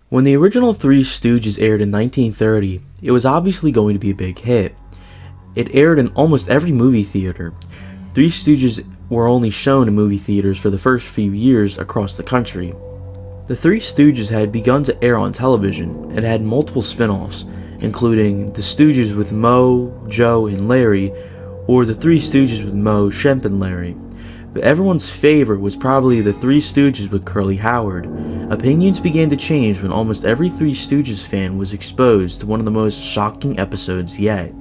When the original Three Stooges aired in 1930, it was obviously going to be a big hit. It aired in almost every movie theater. Three Stooges were only shown in movie theaters for the first few years across the country. The Three Stooges had begun to air on television and had multiple spin-offs, including The Stooges with Moe, Joe, and Larry, or The Three Stooges with Moe, Shemp, and Larry. But everyone's favorite was probably The Three Stooges with Curly Howard. Opinions began to change when almost every Three Stooges fan was exposed to one of the most shocking episodes yet.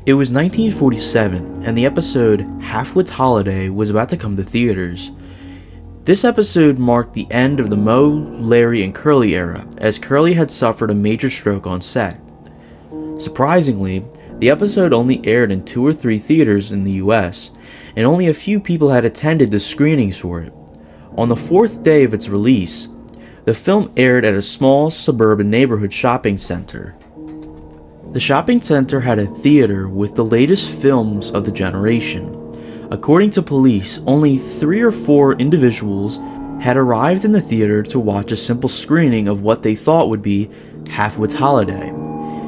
It was 1947, and the episode Halfwit's Holiday was about to come to theaters. This episode marked the end of the Moe, Larry, and Curly era, as Curly had suffered a major stroke on set. Surprisingly, the episode only aired in 2 or 3 theaters in the US, and only a few people had attended the screenings for it. On the 4th day of its release, the film aired at a small suburban neighborhood shopping center. The shopping center had a theater with the latest films of the generation. According to police, only 3 or 4 individuals had arrived in the theater to watch a simple screening of what they thought would be Halfwit's Holiday.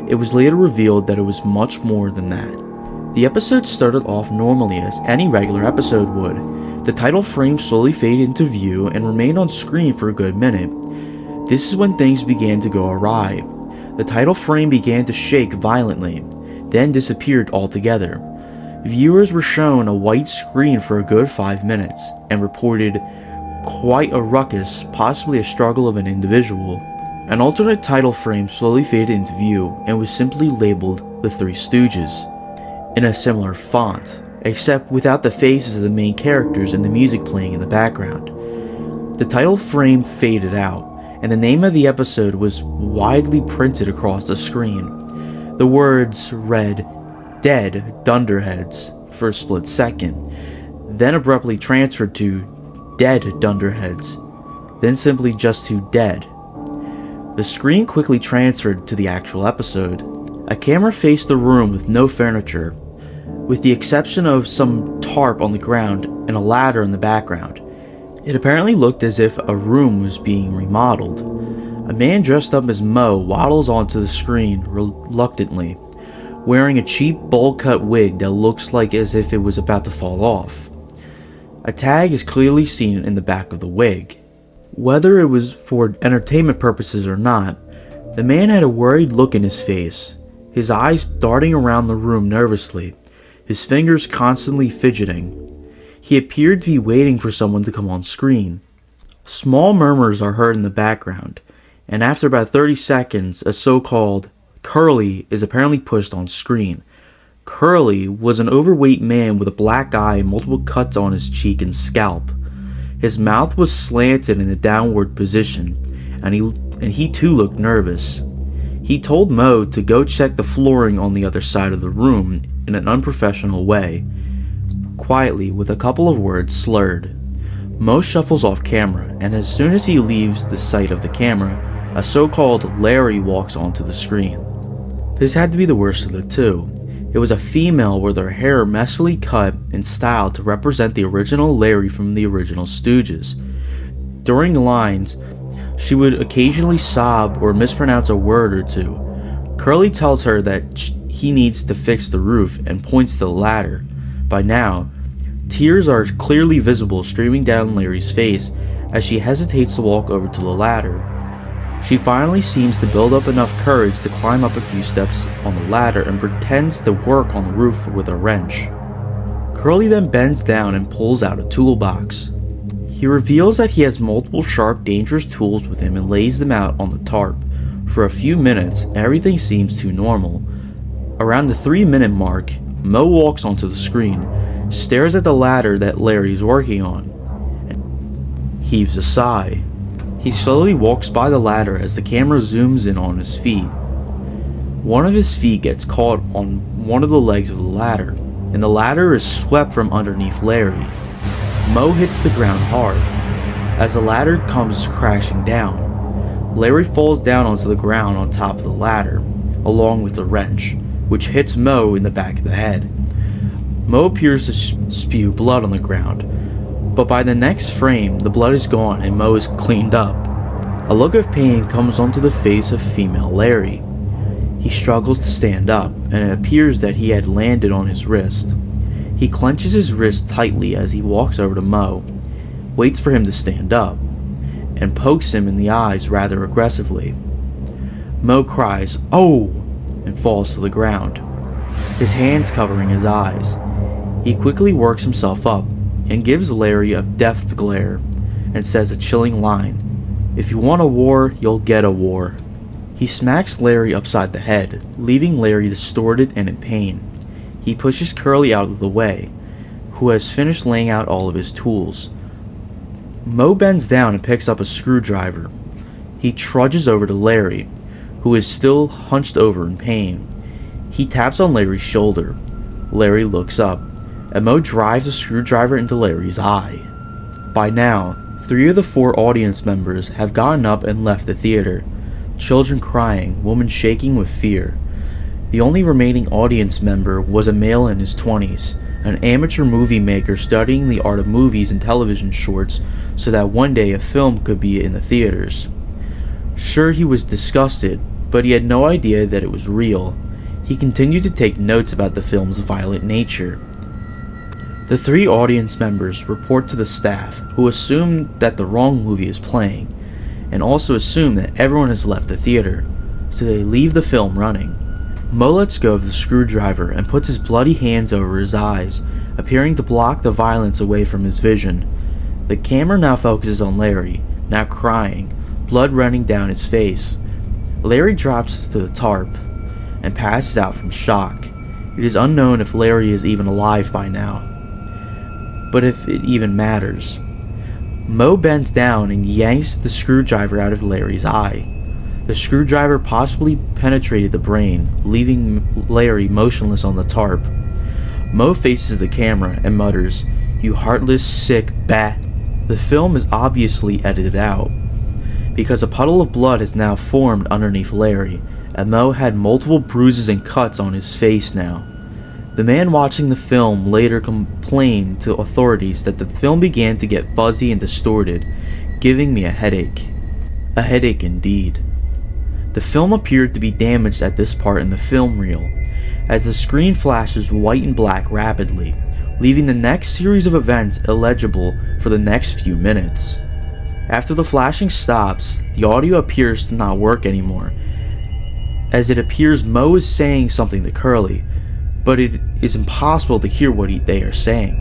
It was later revealed that it was much more than that. The episode started off normally as any regular episode would. The title frame slowly faded into view and remained on screen for a good minute. This is when things began to go awry. The title frame began to shake violently, then disappeared altogether. Viewers were shown a white screen for a good 5 minutes, and reported quite a ruckus, possibly a struggle of an individual. An alternate title frame slowly faded into view, and was simply labeled The Three Stooges, in a similar font, except without the faces of the main characters and the music playing in the background. The title frame faded out, and the name of the episode was widely printed across the screen. The words read, "Dead Dunderheads," for a split second, then abruptly transferred to "Dead Dunderheads," then simply just to "Dead." The screen quickly transferred to the actual episode. A camera faced the room with no furniture, with the exception of some tarp on the ground and a ladder in the background. It apparently looked as if a room was being remodeled. A man dressed up as Moe waddles onto the screen reluctantly, wearing a cheap bowl-cut wig that looks like as if it was about to fall off. A tag is clearly seen in the back of the wig. Whether it was for entertainment purposes or not, the man had a worried look in his face, his eyes darting around the room nervously, his fingers constantly fidgeting. He appeared to be waiting for someone to come on screen. Small murmurs are heard in the background, and after about 30 seconds, a so-called Curly is apparently pushed on screen. Curly was an overweight man with a black eye and multiple cuts on his cheek and scalp. His mouth was slanted in a downward position, and he too looked nervous. He told Moe to go check the flooring on the other side of the room in an unprofessional way, quietly with a couple of words slurred. Moe shuffles off camera, and as soon as he leaves the sight of the camera, a so-called Larry walks onto the screen. This had to be the worst of the two. It was a female with her hair messily cut and styled to represent the original Larry from the original Stooges. During lines, she would occasionally sob or mispronounce a word or two. Curly tells her that he needs to fix the roof and points to the ladder. By now, tears are clearly visible streaming down Larry's face as she hesitates to walk over to the ladder. She finally seems to build up enough courage to climb up a few steps on the ladder and pretends to work on the roof with a wrench. Curly then bends down and pulls out a toolbox. He reveals that he has multiple sharp, dangerous tools with him and lays them out on the tarp. For a few minutes, everything seems too normal. Around the 3-minute mark, Moe walks onto the screen, stares at the ladder that Larry is working on, and heaves a sigh. He slowly walks by the ladder as the camera zooms in on his feet. One of his feet gets caught on one of the legs of the ladder, and the ladder is swept from underneath Larry. Moe hits the ground hard as the ladder comes crashing down. Larry falls down onto the ground on top of the ladder, along with the wrench, which hits Moe in the back of the head. Moe appears to spew blood on the ground, but by the next frame, the blood is gone and Moe is cleaned up. A look of pain comes onto the face of female Larry. He struggles to stand up, and it appears that he had landed on his wrist. He clenches his wrist tightly as he walks over to Mo, waits for him to stand up, and pokes him in the eyes rather aggressively. Mo cries, "Oh!" and falls to the ground, his hands covering his eyes. He quickly works himself up and gives Larry a death glare and says a chilling line, "If you want a war, you'll get a war." He smacks Larry upside the head, leaving Larry distorted and in pain. He pushes Curly out of the way, who has finished laying out all of his tools. Mo bends down and picks up a screwdriver. He trudges over to Larry, who is still hunched over in pain. He taps on Larry's shoulder. Larry looks up, and Mo drives a screwdriver into Larry's eye. By now, 3 of the 4 audience members have gotten up and left the theater, children crying, women shaking with fear. The only remaining audience member was a male in his 20s, an amateur movie maker studying the art of movies and television shorts so that one day a film could be in the theaters. Sure, he was disgusted, but he had no idea that it was real. He continued to take notes about the film's violent nature. The 3 audience members report to the staff, who assume that the wrong movie is playing, and also assume that everyone has left the theater, so they leave the film running. Mo lets go of the screwdriver and puts his bloody hands over his eyes, appearing to block the violence away from his vision. The camera now focuses on Larry, now crying, blood running down his face. Larry drops to the tarp and passes out from shock. It is unknown if Larry is even alive by now, but if it even matters. Mo bends down and yanks the screwdriver out of Larry's eye. The screwdriver possibly penetrated the brain, leaving Larry motionless on the tarp. Mo faces the camera and mutters, "You heartless, sick bat." The film is obviously edited out, because a puddle of blood has now formed underneath Larry, and Mo had multiple bruises and cuts on his face now. The man watching the film later complained to authorities that the film began to get fuzzy and distorted, giving me a headache. A headache indeed. The film appeared to be damaged at this part in the film reel, as the screen flashes white and black rapidly, leaving the next series of events illegible for the next few minutes. After the flashing stops, the audio appears to not work anymore, as it appears Mo is saying something to Curly, but it is impossible to hear what they are saying.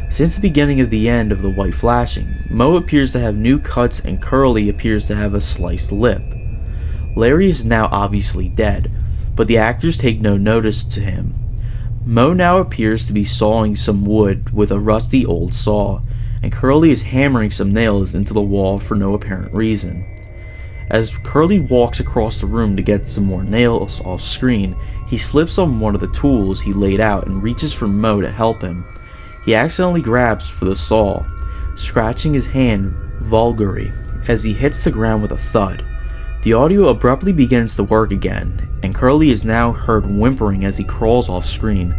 Since the beginning of the end of the white flashing, Mo appears to have new cuts and Curly appears to have a sliced lip. Larry is now obviously dead, but the actors take no notice to him. Mo now appears to be sawing some wood with a rusty old saw, and Curly is hammering some nails into the wall for no apparent reason. As Curly walks across the room to get some more nails off screen, he slips on one of the tools he laid out and reaches for Mo to help him. He accidentally grabs for the saw, scratching his hand vulgarly as he hits the ground with a thud. The audio abruptly begins to work again, and Curly is now heard whimpering as he crawls off screen,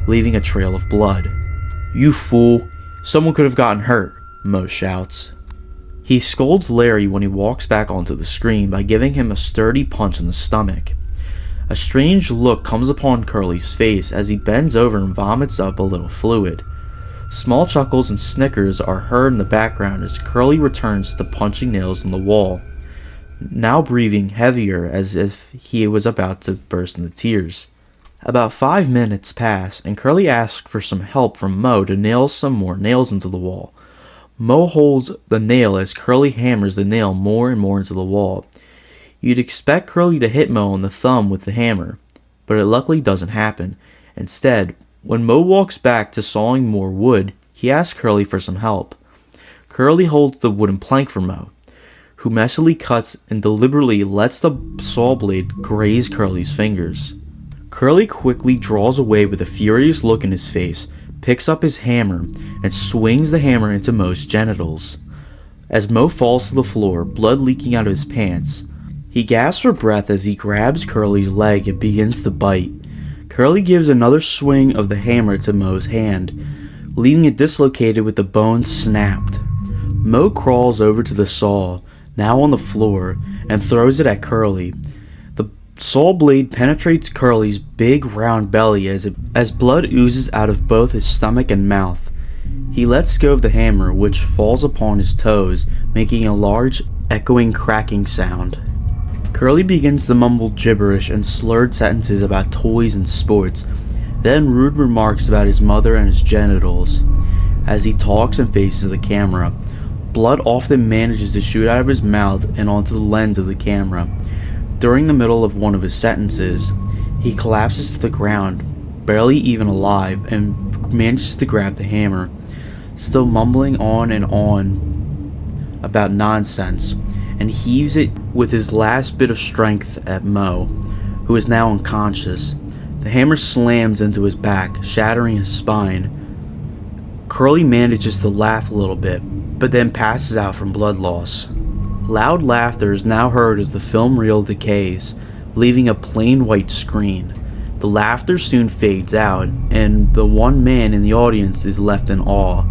leaving a trail of blood. "You fool! Someone could have gotten hurt," Mo shouts. He scolds Larry when he walks back onto the screen by giving him a sturdy punch in the stomach. A strange look comes upon Curly's face as he bends over and vomits up a little fluid. Small chuckles and snickers are heard in the background as Curly returns to punching nails on the wall, now breathing heavier as if he was about to burst into tears. About 5 minutes pass, and Curly asks for some help from Mo to nail some more nails into the wall. Mo holds the nail as Curly hammers the nail more and more into the wall. You'd expect Curly to hit Mo on the thumb with the hammer, but it luckily doesn't happen. Instead, when Mo walks back to sawing more wood, he asks Curly for some help. Curly holds the wooden plank for Mo, who messily cuts and deliberately lets the saw blade graze Curly's fingers. Curly quickly draws away with a furious look in his face, picks up his hammer, and swings the hammer into Mo's genitals. As Mo falls to the floor, blood leaking out of his pants, he gasps for breath as he grabs Curly's leg and begins to bite. Curly gives another swing of the hammer to Mo's hand, leaving it dislocated with the bone snapped. Mo crawls over to the saw, now on the floor, and throws it at Curly. The saw blade penetrates Curly's big round belly as blood oozes out of both his stomach and mouth. He lets go of the hammer, which falls upon his toes, making a large, echoing cracking sound. Curly begins to mumble gibberish and slurred sentences about toys and sports, then rude remarks about his mother and his genitals. As he talks and faces the camera, blood often manages to shoot out of his mouth and onto the lens of the camera. During the middle of one of his sentences, he collapses to the ground, barely even alive, and manages to grab the hammer, still mumbling on and on about nonsense, and heaves it with his last bit of strength at Mo, who is now unconscious. The hammer slams into his back, shattering his spine. Curly manages to laugh a little bit, but then passes out from blood loss. Loud laughter is now heard as the film reel decays, leaving a plain white screen. The laughter soon fades out, and the one man in the audience is left in awe.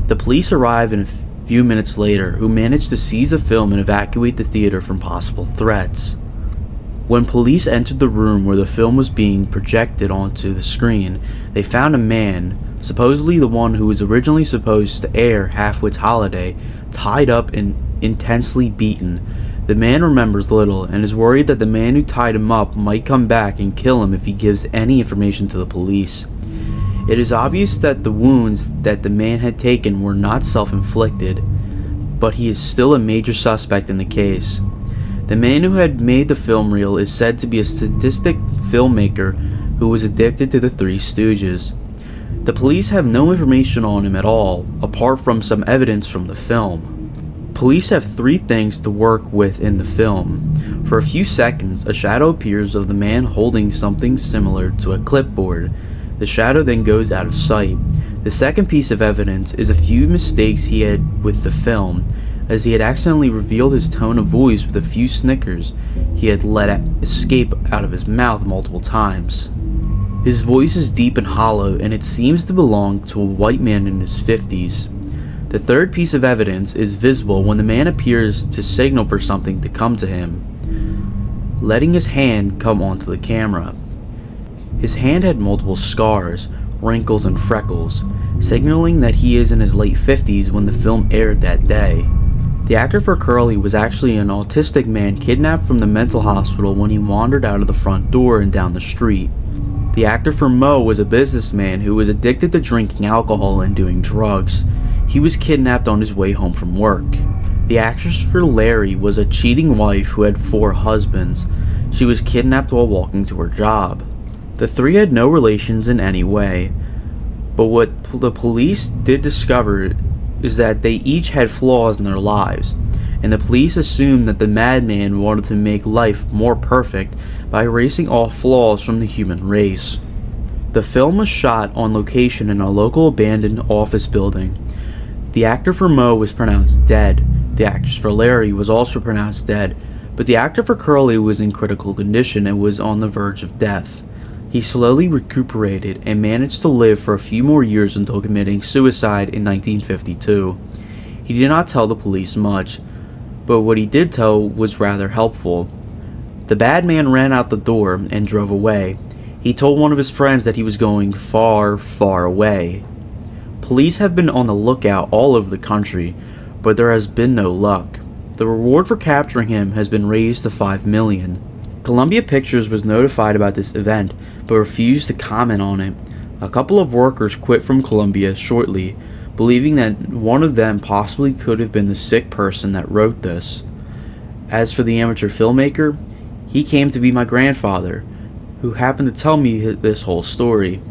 The police arrive a few minutes later, who manage to seize the film and evacuate the theater from possible threats. When police entered the room where the film was being projected onto the screen, they found a man, supposedly the one who was originally supposed to air Halfwit's Holiday, tied up and intensely beaten. The man remembers little and is worried that the man who tied him up might come back and kill him if he gives any information to the police. It is obvious that the wounds that the man had taken were not self-inflicted, but he is still a major suspect in the case. The man who had made the film reel is said to be a sadistic filmmaker who was addicted to the Three Stooges. The police have no information on him at all, apart from some evidence from the film. Police have three things to work with in the film. For a few seconds, a shadow appears of the man holding something similar to a clipboard. The shadow then goes out of sight. The second piece of evidence is a few mistakes he had with the film, as he had accidentally revealed his tone of voice with a few snickers he had let escape out of his mouth multiple times. His voice is deep and hollow, and it seems to belong to a white man in his 50s. The third piece of evidence is visible when the man appears to signal for something to come to him, letting his hand come onto the camera. His hand had multiple scars, wrinkles, and freckles, signaling that he is in his late 50s when the film aired that day. The actor for Curly was actually an autistic man kidnapped from the mental hospital when he wandered out of the front door and down the street. The actor for Mo was a businessman who was addicted to drinking alcohol and doing drugs. He was kidnapped on his way home from work. The actress for Larry was a cheating wife who had 4 husbands. She was kidnapped while walking to her job. The three had no relations in any way, but what the police did discover is that they each had flaws in their lives, and the police assumed that the madman wanted to make life more perfect by erasing all flaws from the human race. The film was shot on location in a local abandoned office building. The actor for Mo was pronounced dead. The actress for Larry was also pronounced dead, but the actor for Curly was in critical condition and was on the verge of death. He slowly recuperated and managed to live for a few more years until committing suicide in 1952. He did not tell the police much, but what he did tell was rather helpful. The bad man ran out the door and drove away. He told one of his friends that he was going far, far away. Police have been on the lookout all over the country, but there has been no luck. The reward for capturing him has been raised to $5 million. Columbia Pictures was notified about this event, but refused to comment on it. A couple of workers quit from Columbia shortly, believing that one of them possibly could have been the sick person that wrote this. As for the amateur filmmaker, he came to be my grandfather, who happened to tell me this whole story.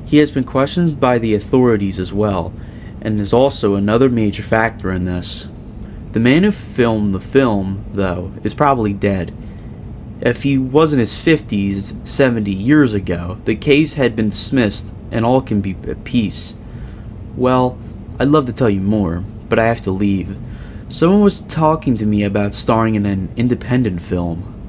He has been questioned by the authorities as well, and is also another major factor in this. The man who filmed the film, though, is probably dead. If he was in his 50s 70 years ago, the case had been dismissed and all can be at peace. Well, I'd love to tell you more, but I have to leave. Someone was talking to me about starring in an independent film.